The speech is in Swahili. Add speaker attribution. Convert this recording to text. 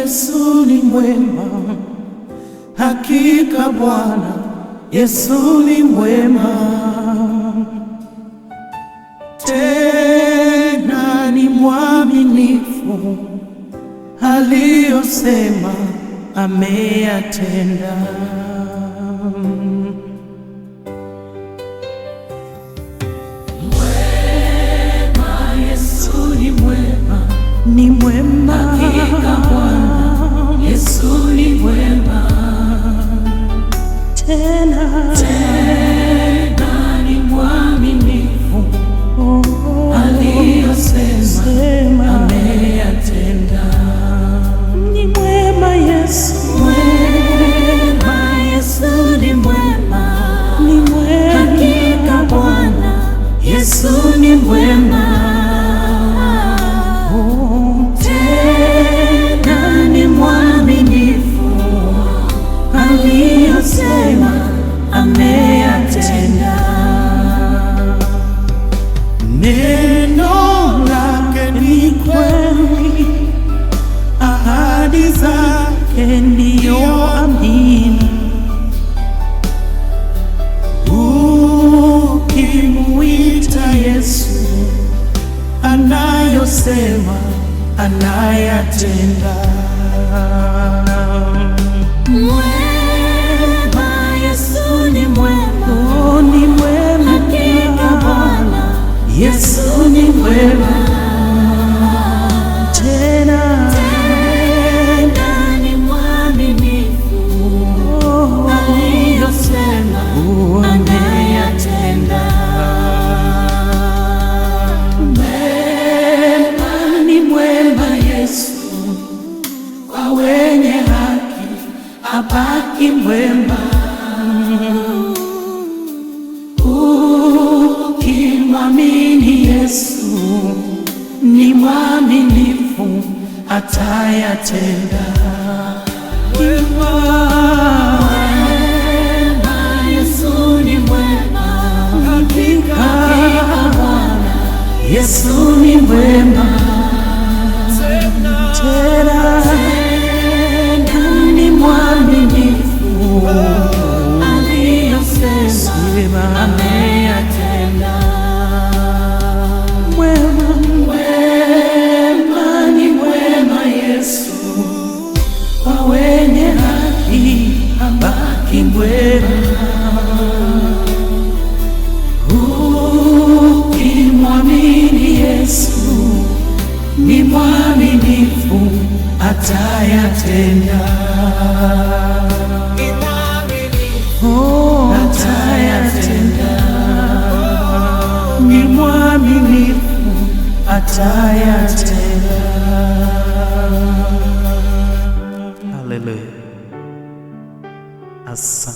Speaker 1: Yesu ni mwema, hakika Bwana Yesu ni mwema, tena ni mwaminifu, aliyosema ameyatenda. Ni mwema, hakika Bwana Yesu ni mwema, tena ni mwaminifu, aliyosema ameyatenda. Ni mwema Yesu, mwema Yesu ni mwema, ni mwema, hakika Bwana Yesu ni mwema, aliyosema ameyatenda. Neno lake ni kweli, ahadi zake ndiyo amina. Ukimuita Yesu, anayosema anayatenda.
Speaker 2: Mwema Yesu ni mwema,
Speaker 1: oh, ni mwema,
Speaker 2: hakika Bwana
Speaker 1: Yesu ni mwema, tena
Speaker 2: ni mwaminifu, aliyosema ameyatenda.
Speaker 1: Mwema ni mwema Yesu, kwa wenye haki abaki mwema. Ukimwamini Yesu, ni mwaminifu, atayatenda.
Speaker 2: Mwema Yesu ni mwema, hakika Bwana
Speaker 1: Yesu ni mwema, tena ni mwaminifu, aliyosema ameyatenda. Mwema, mwema ni mwema Yesu, kwa wenye haki abaki mwema. Ukimwamini Yesu, ni mwaminifu, atayatenda. Oh, atayatenda. Ni mwaminifu, atayatenda. Haleluya. Asante.